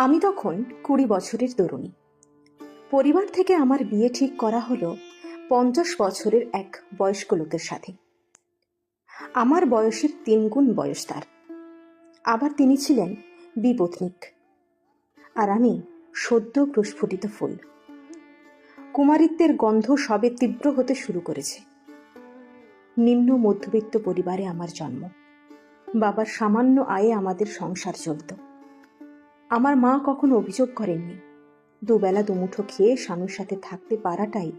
আমি তখন 20 বছরের তরুণী। পরিবার থেকে আমার বিয়ে ঠিক করা হলো 50 বছরের এক বয়স্ক লোকের সাথে। আমার বয়সের 3 গুণ বয়স তার। আবার তিনি ছিলেন বিপত্নিক, আর আমি সদ্য প্রস্ফুটিত ফুল। কুমারিত্বের গন্ধ সবে তীব্র হতে শুরু করেছে। নিম্ন মধ্যবিত্ত পরিবারে আমার জন্ম। বাবার সামান্য আয়ে আমাদের সংসার চলত। আমার মা কখনো অভিযোগ করেননি। দুবেলা দুমুঠো খেয়ে স্বামীর সাথে থাকতে পারাটাই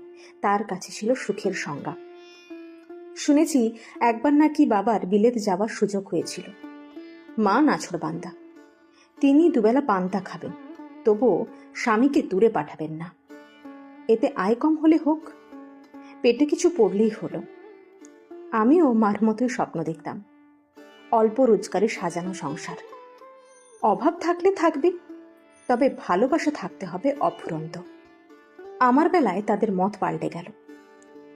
তার কাছে ছিল সুখের সংজ্ঞা। শুনেছি একবার নাকি বাবার বিলেত যাওয়ার সুযোগ হয়েছিল। মা নাছোড়বান্দা, তিনি দুবেলা পান্তা খাবেন, তবুও স্বামীকে দূরে পাঠাবেন না। এতে আয় কম হলে হোক, পেটে কিছু পড়লেই হলো। আমিও মার মতোই স্বপ্ন দেখতাম, অল্প রোজগারে সাজানো সংসার। অভাব থাকলে থাকবে, তবে ভালোবাসা থাকতে হবে অফুরন্ত। আমার বেলায় তাদের মত পাল্টে গেল।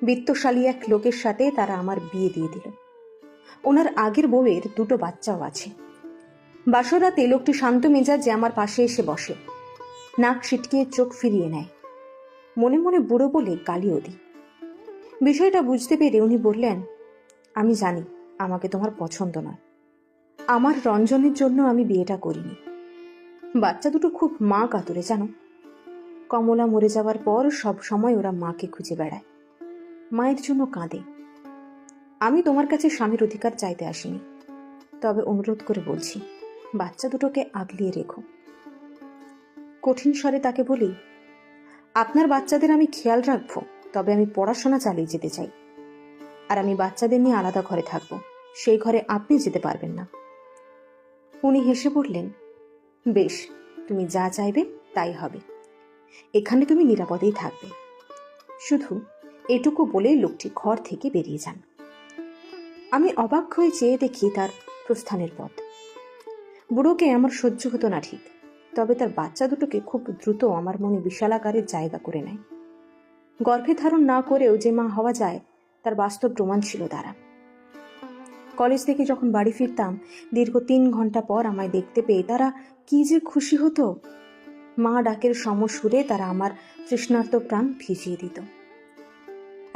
বিত্তশালী এক লোকের সাথে তারা আমার বিয়ে দিয়ে দিল। ওনার আগের বউয়ের 2টো বাচ্চাও আছে। বাসরাতে লোকটি শান্ত মেজাজে আমার পাশে এসে বসে, নাক সিটকিয়ে চোখ ফিরিয়ে নেয়। মনে মনে বুড়ো বলে গালিও দিই। বিষয়টা বুঝতে পেরে উনি বললেন, আমি জানি আমাকে তোমার পছন্দ নয়। আমার রঞ্জনের জন্য আমি বিয়েটা করিনি। বাচ্চা দুটো খুব মা কাতুরে জানো। কমলা মরে যাওয়ার পর সব সময় ওরা মাকে খুঁজে বেড়ায়, মায়ের জন্য কাঁদে। আমি তোমার কাছে স্বামীর অধিকার চাইতে আসিনি, তবে অনুরোধ করে বলছি, বাচ্চা দুটোকে আগলিয়ে রেখো। কঠিন স্বরে তাকে বলি, আপনার বাচ্চাদের আমি খেয়াল রাখবো, তবে আমি পড়াশোনা চালিয়ে যেতে চাই। আর আমি বাচ্চাদের নিয়ে আলাদা ঘরে থাকবো, সেই ঘরে আপনি যেতে পারবেন না। উনি হেসে বললেন, বেশ, তুমি যা চাইবে তাই হবে। এখানে তুমি নিরাপদেই থাকবে। শুধু এটুকু বলেই লোকটি ঘর থেকে বেরিয়ে যান। আমি অবাক হয়ে চেয়ে দেখি তার প্রস্থানের পথ। বুড়োকে আমার সহ্য হতো না ঠিক, তবে তার বাচ্চা দুটোকে খুব দ্রুত আমার মনে বিশালাকারের জায়গা করে নেয়। গর্ভে ধারণ না করেও যে মা হওয়া যায় তার বাস্তব প্রমাণ ছিল তারা। কলেজ থেকে যখন বাড়ি ফিরতাম, দীর্ঘ 3 ঘন্টা পর আমায় দেখতে পেয়ে তারা কি যে খুশি হতো। মা ডাকের সমসুরে তারা আমার তৃষ্ণার্ত প্রাণ ভিজিয়ে দিত।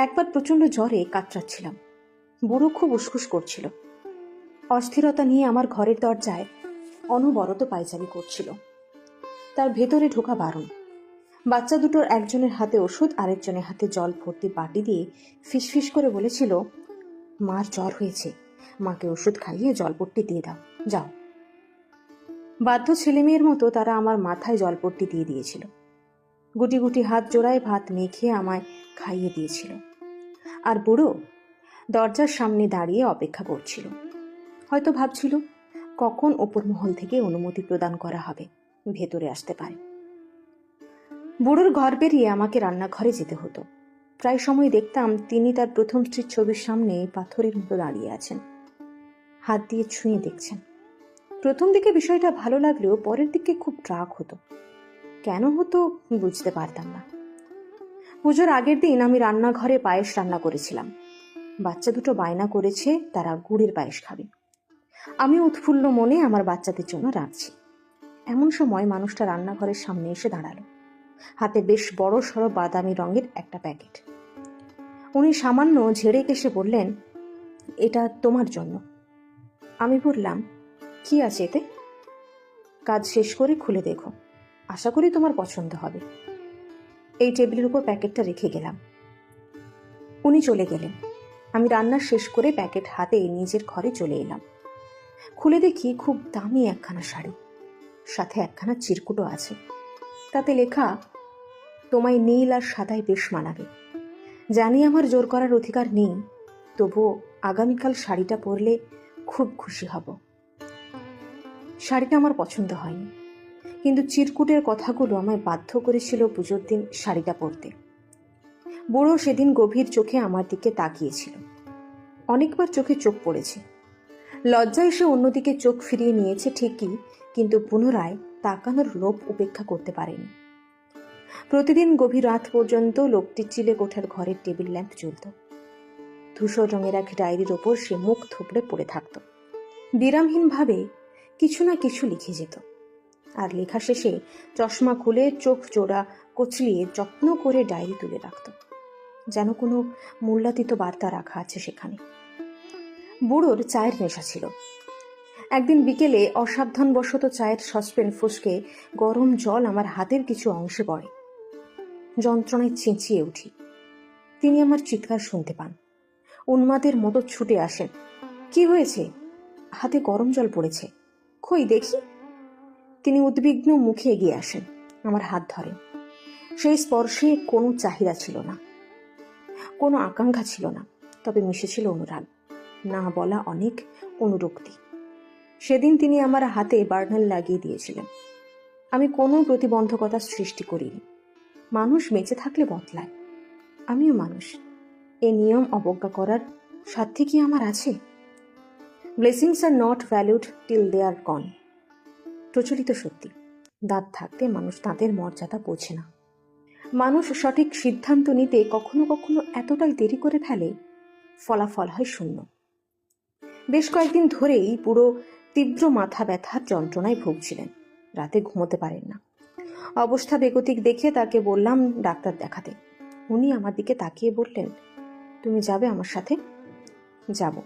একবার প্রচন্ড জ্বরে কাতরাচ্ছিলাম। বুড়ো খুব উসখুস করছিল। অস্থিরতা নিয়ে আমার ঘরের দরজায় অনবরত পায়চারি করছিল। তার ভেতরে ঢোকা বারণ। বাচ্চা দুটোর একজনের হাতে ওষুধ, আরেকজনের হাতে জল ভর্তি বাটি দিয়ে ফিসফিস করে বলেছিল, মার জ্বর হয়েছে, মাকে ওষুধ খাইয়ে জলপট্টি দিয়ে দাও, যাও। বাধ্য ছেলেমেয়ের মতো তারা আমার মাথায় জলপট্টি দিয়ে দিয়েছিল। গুটি গুটি হাত জোড়ায় ভাত মেখে আমায় খাইয়ে দিয়েছিল। আর বুড়ো দরজার সামনে দাঁড়িয়ে অপেক্ষা করছিল। হয়তো ভাবছিল কখন ওপর মহল থেকে অনুমতি প্রদান করা হবে, ভেতরে আসতে পারে। বুড়োর ঘর পেরিয়ে আমাকে রান্নাঘরে যেতে হতো। প্রায় সময় দেখতাম তিনি তার প্রথম স্ত্রীর ছবির সামনে পাথরের মতো দাঁড়িয়ে আছেন, হাত দিয়ে ছুঁয়ে দেখছেন। প্রথম দিকে বিষয়টা ভালো লাগলেও পরের দিকে খুব রাগ হতো। কেন হতো বুঝতে পারতাম না। পুজোর আগের দিন আমি রান্নাঘরে পায়েস রান্না করেছিলাম। বাচ্চা দুটো বায়না করেছে তারা গুড়ের পায়েস খাবে। আমি উৎফুল্ল মনে আমার বাচ্চাদের জন্য রাখছি। এমন সময় মানুষটা রান্নাঘরের সামনে এসে দাঁড়ালো, হাতে বেশ বড় সড়ো বাদামি রঙের একটা প্যাকেট। উনি সামান্য ঝেড়ে কেসে বললেন, এটা তোমার জন্য। আমি বললাম, কি আছে এতে? কাজ শেষ করে খুলে দেখো, আশা করি তোমার পছন্দ হবে। এই টেবিলের উপর প্যাকেটটা রেখে গেলাম। উনি চলে গেলেন। আমি রান্না শেষ করে প্যাকেট হাতে নিজের ঘরে চলে এলাম। খুলে দেখি খুব দামি একখানা শাড়ি, সাথে একখানা চিরকুটও আছে। তাতে লেখা, তোমায় নীল আর সাদায় বেশ মানাবে। জানি আমার জোর করার অধিকার নেই, তবুও আগামীকাল শাড়িটা পরলে খুব খুশি হব। শাড়িটা আমার পছন্দ হয়নি, কিন্তু চিরকুটের কথাগুলো আমায় বাধ্য করেছিল পুজোর দিন শাড়িটা পরতে। বুড়ো সেদিন গভীর চোখে আমার দিকে তাকিয়েছিল। অনেকবার চোখে চোখ পড়েছে। লজ্জায় সে অন্যদিকে চোখ ফিরিয়ে নিয়েছে ঠিকই, কিন্তু পুনরায় তাকানোর লোভ উপেক্ষা করতে পারেনি। প্রতিদিন গভীর রাত পর্যন্ত লোকটির চিলে কোঠার ঘরের টেবিল ল্যাম্প জ্বলত। ধূসর রঙের এক ডায়েরির ওপর সে মুখ থুবড়ে পড়ে থাকত। বিরামহীনভাবে কিছু না কিছু লিখে যেত। আর লেখা শেষে চশমা খুলে চোখ জোড়া কচলিয়ে যত্ন করে ডায়েরি তুলে রাখত, যেন কোনো মূল্যাতীত বার্তা রাখা আছে সেখানে। বুড়োর চায়ের নেশা ছিল। একদিন বিকেলে অসাবধানবশত চায়ের সসপ্যান ফসকে গরম জল আমার হাতের কিছু অংশে পড়ে। যন্ত্রণায় চেঁচিয়ে উঠি। তিনি আমার চিৎকার শুনতে পান, উন্মাদের মতো ছুটে আসেন। কি হয়েছে? হাতে গরম জল পড়েছে, কই দেখি। তিনি উদ্বিগ্ন মুখে এগিয়ে আসেন, আমার হাত ধরেন। সেই স্পর্শে কোনো চাহিদা ছিল না, কোনো আকাঙ্ক্ষা ছিল না, তবে মিশেছিল অনুরাগ, না বলা অনেক অনুরক্তি। সেদিন তিনি আমার হাতে বার্নার লাগিয়ে দিয়েছিলেন। আমি কোনো প্রতিবন্ধকতা সৃষ্টি করিনি। মানুষ বেঁচে থাকলে বদলায়, আমিও মানুষ। এ নিয়ম অবজ্ঞা করার সাধ্য কি আমার আছে? Blessings are not valued till they are gone. প্রচলিত সত্যি, দাঁত থাকতে মানুষ দাঁতের মর্যাদা বোঝে না। মানুষ সঠিক সিদ্ধান্ত নিতে কখনো কখনো এতটাই দেরি করে ফেলে, ফলাফল হয় শূন্য। বেশ কয়েকদিন ধরেই পুরো তীব্র মাথা ব্যথার যন্ত্রণায় ভুগছিলেন, রাতে ঘুমোতে পারেন না। অবস্থা বেগতিক দেখে তাকে বললাম ডাক্তার দেখাতে। উনি আমার দিকে তাকিয়ে বললেন, তুমি যাবে আমার সাথে? যাব।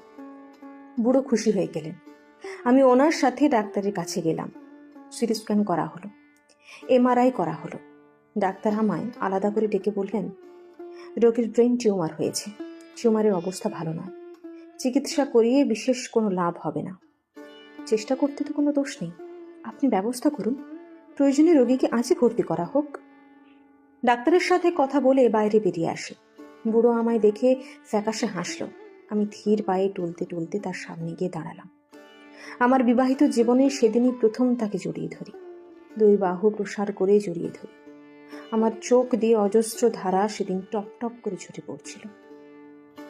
বুড়ো খুশি হয়ে গেলেন। আমি ওনার সাথে ডাক্তারের কাছে গেলাম। সিটি স্ক্যান করা হলো, MRI করা হলো। ডাক্তার আমায় আলাদা করে ডেকে বললেন, রোগীর ব্রেন টিউমার হয়েছে, টিউমারের অবস্থা ভালো নয়, চিকিৎসা করিয়ে বিশেষ কোনো লাভ হবে না। চেষ্টা করতে তো কোনো দোষ নেই, আপনি ব্যবস্থা করুন, প্রয়োজনে রোগীকে আজই ভর্তি করা হোক। ডাক্তারের সাথে কথা বলে বাইরে বেরিয়ে আসি। বুড়ো আমায় দেখে ফ্যাকাশে হাসল। আমি ধীর পায়ে টলতে টলতে তার সামনে গিয়ে দাঁড়ালাম। আমার বিবাহিত জীবনে সেদিনই প্রথম তাকে জড়িয়ে ধরি, দুই বাহু প্রসার করে জড়িয়ে ধরি। আমার চোখ দিয়ে অজস্র ধারা সেদিন টপ টপ করে ছুটে পড়ছিল।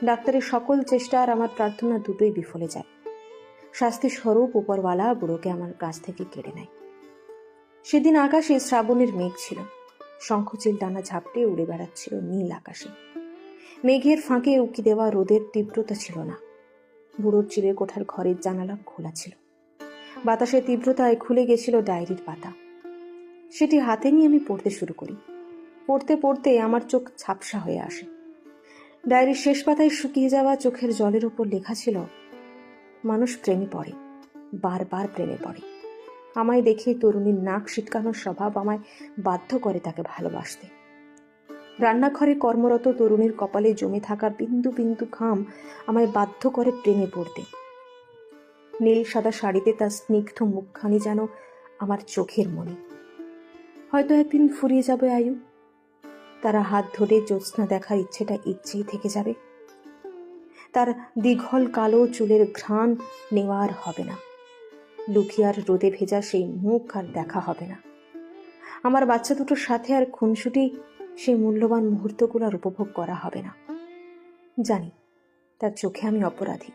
ডাক্তারের সকল চেষ্টা আর আমার প্রার্থনা দুটোই বিফলে যায়। শাস্তি স্বরূপ উপরওয়ালা বুড়োকে আমার কাছ থেকে কেড়ে নেয়। সেদিন আকাশে শ্রাবণের মেঘ ছিল, শঙ্খচিল ডানা ঝাপটে উড়ে বেড়াচ্ছিল নীল আকাশে। মেঘের ফাঁকে উকি দেওয়া রোদের তীব্রতা ছিল না। বুড়োর চিলের কোঠার ঘরের জানালা খোলা ছিল। বাতাসের তীব্রতায় খুলে গেছিল ডায়েরির পাতা। সেটি হাতে নিয়ে আমি পড়তে শুরু করি। পড়তে পড়তে আমার চোখ ঝাপসা হয়ে আসে। ডায়েরির শেষ পাতায় শুকিয়ে যাওয়া চোখের জলের উপর লেখা ছিল, মানুষ প্রেমে পড়ে, বারবার প্রেমে পড়ে। আমায় দেখে তরুণীর নাক সিটকানোর স্বভাব আমায় বাধ্য করে তাকে ভালোবাসতে। রান্নাঘরে কর্মরত তরুণীর কপালে জমে থাকা বিন্দু বিন্দু ঘাম আমায় বাধ্য করে প্রেমে পড়তে। নীল সাদা শাড়িতে তার স্নিগ্ধ মুখখানি যেন আমার চোখের মনি। হয়তো একদিন ফুরিয়ে যাবে আয়ু, তারা হাত ধরে জ্যোৎস্না দেখার ইচ্ছেটা ইচ্ছেই থেকে যাবে। তার দীঘল কালো চুলের ঘ্রাণ নেওয়ার হবে না, লুকিয়ার রোদে ভেজা সেই মুখ আর দেখা হবে না। আমার বাচ্চা দুটোর সাথে আর খুনসুটি সেই মূল্যবান মুহূর্তগুলো আর উপভোগ করা হবে না। জানি তার চোখে আমি অপরাধী,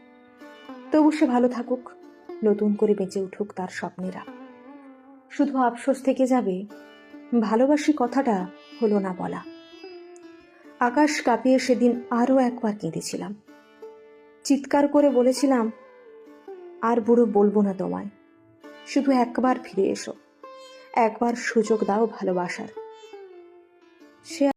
তবু সে ভালো থাকুক, নতুন করে বেঁচে উঠুক তার স্বপ্নেরা। শুধু আফসোস থেকে যাবে, ভালোবাসি কথাটা হলো না বলা। আকাশ কাঁপিয়ে সেদিন আরো একবার কেঁদেছিলাম। চিৎকার করে বলেছিলাম, আর বুড়ো বলবো না তোমায়, শুধু একবার ফিরে এসো, একবার সুযোগ দাও ভালোবাসার। সে